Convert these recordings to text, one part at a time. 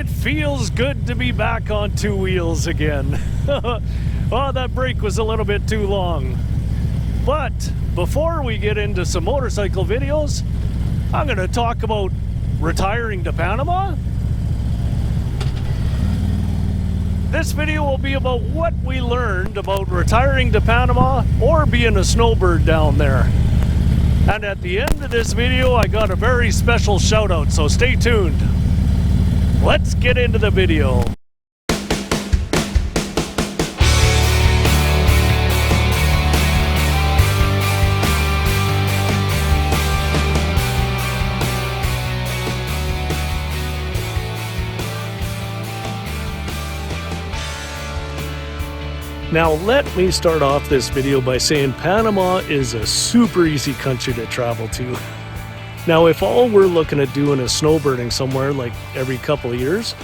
it feels good to be back on two wheels again. Oh, that break was a little bit too long. But before we get into some motorcycle videos, I'm going to talk about retiring to Panama. This video will be about what we learned about retiring to Panama or being a snowbird down there. And at the end of this video, I got a very special shout out, so stay tuned. Let's get into the video. Now let me start off this video by saying Panama is a super easy country to travel to. Now if all we're looking at doing is snowbirding somewhere like every couple of years,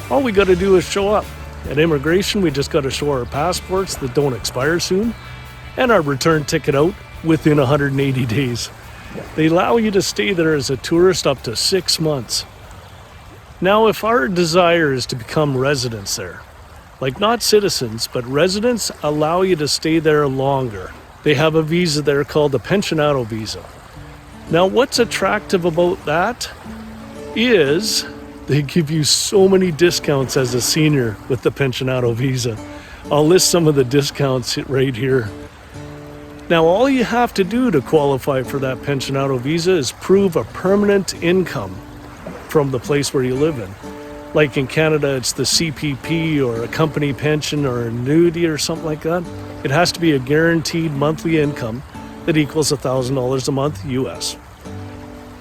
all we got to do is show up. At immigration we just got to show our passports that don't expire soon and our return ticket out within 180 days. They allow you to stay there as a tourist up to 6 months. Now if our desire is to become residents there, like not citizens, but residents allow you to stay there longer. They have a visa there called the pensionado visa. Now what's attractive about that is they give you so many discounts as a senior with the pensionado visa. I'll list some of the discounts right here. Now all you have to do to qualify for that pensionado visa is prove a permanent income from the place where you live in. Like in Canada, it's the CPP or a company pension or annuity or something like that. It has to be a guaranteed monthly income that equals $1,000 a month US.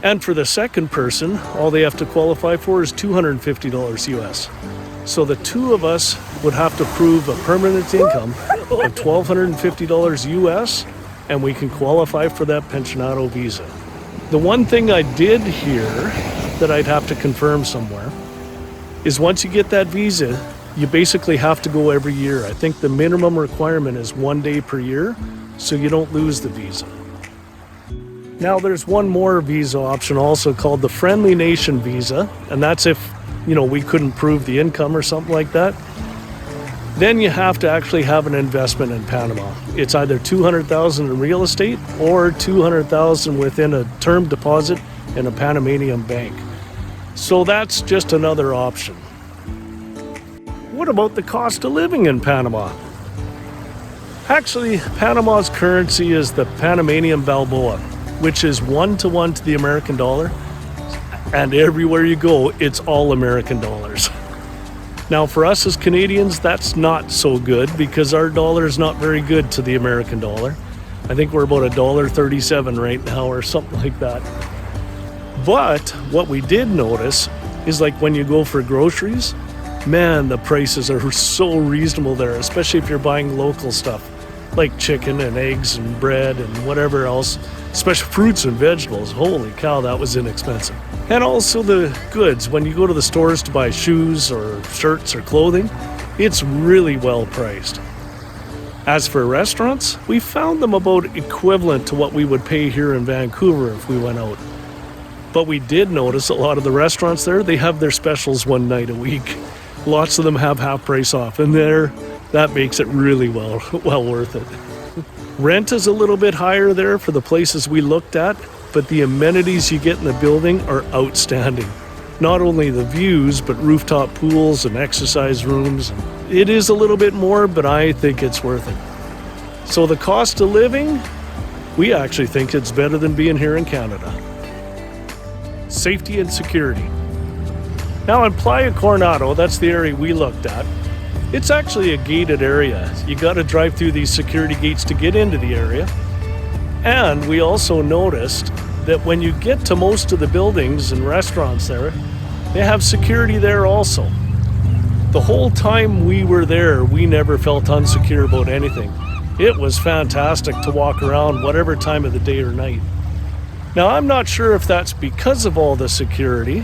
And for the second person, all they have to qualify for is $250 US. So the two of us would have to prove a permanent income of $1,250 US, and we can qualify for that pensionado visa. The one thing I did hear that I'd have to confirm somewhere is once you get that visa, you basically have to go every year. I think the minimum requirement is 1 day per year, so you don't lose the visa. Now there's one more visa option also called the Friendly Nation visa, and that's if, we couldn't prove the income or something like that. Then you have to actually have an investment in Panama. It's either $200,000 in real estate or $200,000 within a term deposit in a Panamanian bank. So that's just another option. What about the cost of living in Panama? Actually, Panama's currency is the Panamanian Balboa, which is 1-to-1 to the American dollar. And everywhere you go, it's all American dollars. Now for us as Canadians, that's not so good because our dollar is not very good to the American dollar. I think we're about $1.37 right now or something like that. But what we did notice is like when you go for groceries, man, the prices are so reasonable there, especially if you're buying local stuff like chicken and eggs and bread and whatever else, especially fruits and vegetables. Holy cow, that was inexpensive. And also the goods, when you go to the stores to buy shoes or shirts or clothing, it's really well priced. As for restaurants, we found them about equivalent to what we would pay here in Vancouver if we went out. But we did notice a lot of the restaurants there, they have their specials 1 night a week. Lots of them have half price off, and that makes it really well worth it. Rent is a little bit higher there for the places we looked at, but the amenities you get in the building are outstanding. Not only the views, but rooftop pools and exercise rooms. It is a little bit more, but I think it's worth it. So the cost of living, we actually think it's better than being here in Canada. Safety and security. Now in Playa Coronado, that's the area we looked at, it's actually a gated area. You got to drive through these security gates to get into the area. And we also noticed that when you get to most of the buildings and restaurants there, they have security there also. The whole time we were there, we never felt unsecure about anything. It was fantastic to walk around whatever time of the day or night. Now, I'm not sure if that's because of all the security,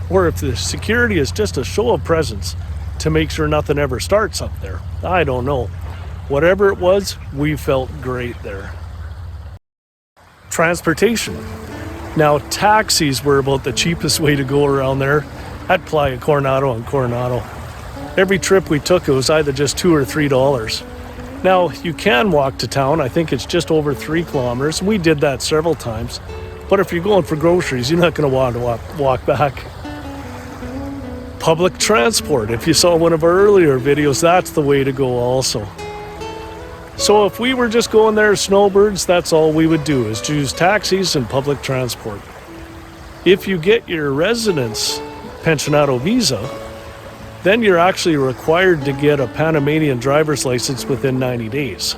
or if the security is just a show of presence to make sure nothing ever starts up there. I don't know. Whatever it was, we felt great there. Transportation. Now, taxis were about the cheapest way to go around there. at Playa Coronado and Coronado. Every trip we took, it was either just $2 or $3. Now, you can walk to town. I think it's just over 3 kilometers. We did that several times. But if you're going for groceries, you're not going to want to walk back. Public transport. If you saw one of our earlier videos, that's the way to go also. So if we were just going there as snowbirds, that's all we would do is choose taxis and public transport. If you get your residence pensionado visa, then you're actually required to get a Panamanian driver's license within 90 days.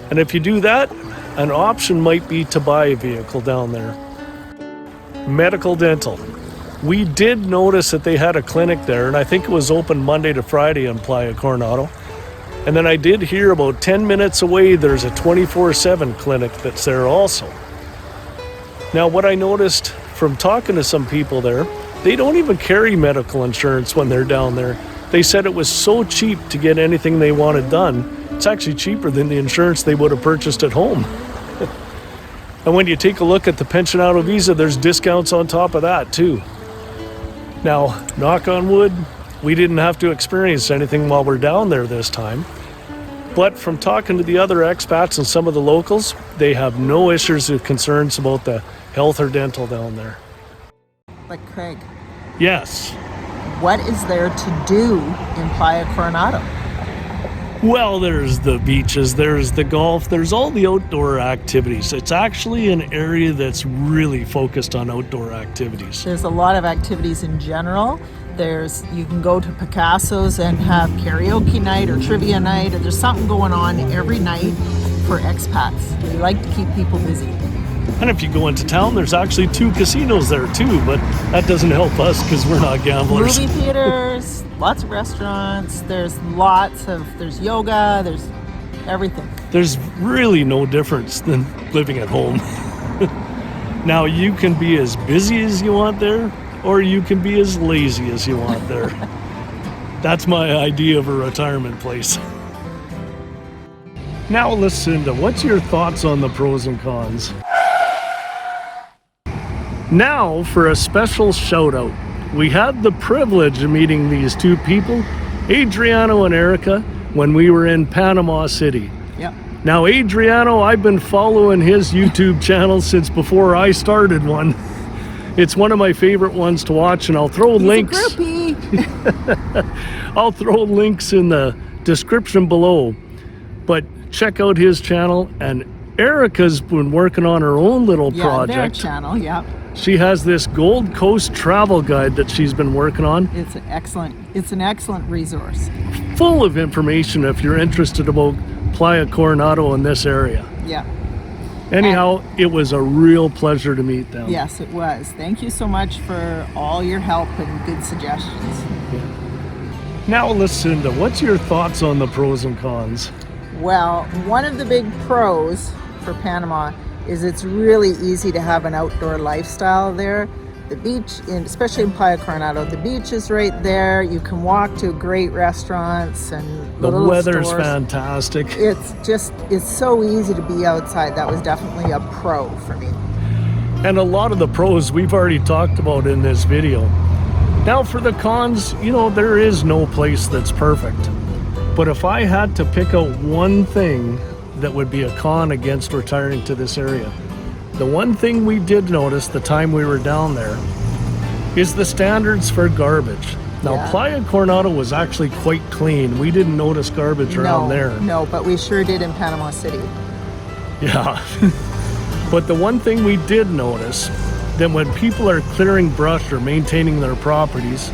And if you do that, an option might be to buy a vehicle down there. Medical dental. We did notice that they had a clinic there, and I think it was open Monday to Friday in Playa Coronado. And then I did hear about 10 minutes away, there's a 24/7 clinic that's there also. Now, what I noticed from talking to some people there, they don't even carry medical insurance when they're down there. They said it was so cheap to get anything they wanted done. It's actually cheaper than the insurance they would have purchased at home. And when you take a look at the pensionado visa, there's discounts on top of that too. Now, knock on wood, we didn't have to experience anything while we're down there this time. But from talking to the other expats and some of the locals, they have no issues or concerns about the health or dental down there. But Craig, Yes. what is there to do in Playa Coronado? Well, there's the beaches, there's the golf, there's all the outdoor activities. It's actually an area that's really focused on outdoor activities. There's a lot of activities in general. You can go to Picasso's and have karaoke night or trivia night, or there's something going on every night for expats. We like to keep people busy. And if you go into town, there's actually 2 casinos there too, but that doesn't help us because we're not gamblers. Movie theaters, lots of restaurants, there's yoga, there's everything. There's really no difference than living at home. Now, you can be as busy as you want there, or you can be as lazy as you want there. That's my idea of a retirement place. Now, Lucinda, what's your thoughts on the pros and cons? Now, for a special shout out. We had the privilege of meeting these 2 people, Adriano and Erica, when we were in Panama City. Yep. Now, Adriano, I've been following his YouTube channel since before I started one. It's one of my favorite ones to watch, and I'll throw links. A groupie. I'll throw links in the description below. But check out his channel, and Erica's been working on her own little project. Their channel, yeah. She has this Gold Coast travel guide that she's been working on. It's an excellent resource. Full of information if you're interested about Playa Coronado in this area. Yeah. Anyhow, it was a real pleasure to meet them. Yes, it was. Thank you so much for all your help and good suggestions. Now, Lucinda, what's your thoughts on the pros and cons? Well, one of the big pros for Panama is it's really easy to have an outdoor lifestyle there. The beach, especially in Playa Coronado, the beach is right there. You can walk to great restaurants and the little weather's stores. Fantastic. It's so easy to be outside. That was definitely a pro for me. And a lot of the pros we've already talked about in this video. Now for the cons, there is no place that's perfect. But if I had to pick out one thing that would be a con against retiring to this area, the one thing we did notice the time we were down there is the standards for garbage. Now, Playa Coronado was actually quite clean. We didn't notice garbage around there. No, but we sure did in Panama City. Yeah. But the one thing we did notice, that when people are clearing brush or maintaining their properties,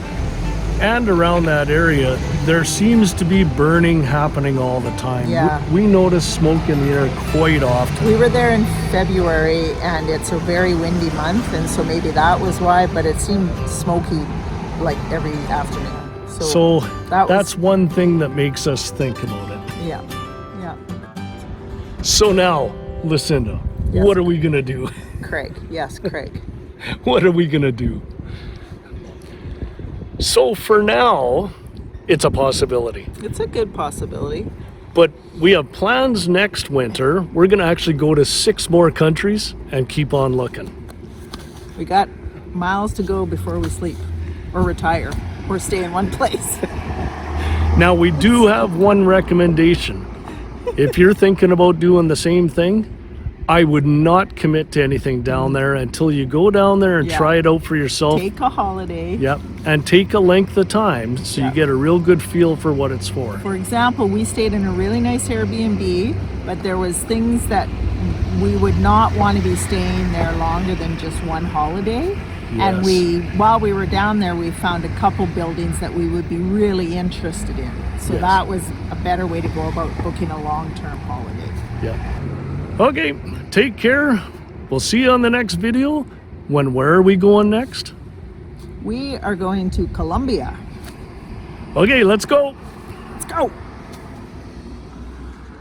and around that area, there seems to be burning happening all the time. Yeah. We notice smoke in the air quite often. We were there in February, and it's a very windy month, and so maybe that was why, but it seemed smoky like every afternoon. So that's one thing that makes us think about it. Yeah. So now, Lucinda, Yes. What are we going to do? Craig. Yes, Craig. What are we going to do? So for now, it's a possibility. It's a good possibility. But we have plans next winter. We're going to actually go to 6 more countries and keep on looking. We got miles to go before we sleep. or retire or stay in one place. Now, we do have one recommendation. If you're thinking about doing the same thing, I would not commit to anything down there until you go down there and try it out for yourself. Take a holiday. Yep, and take a length of time so you get a real good feel for what it's for. For example, we stayed in a really nice Airbnb, but there was things that we would not want to be staying there longer than just one holiday. And while we were down there, we found a couple buildings that we would be really interested in. So that was a better way to go about booking a long-term holiday. Yeah. Okay, take care. We'll see you on the next video. Where are we going next? We are going to Colombia. Okay, let's go. Let's go.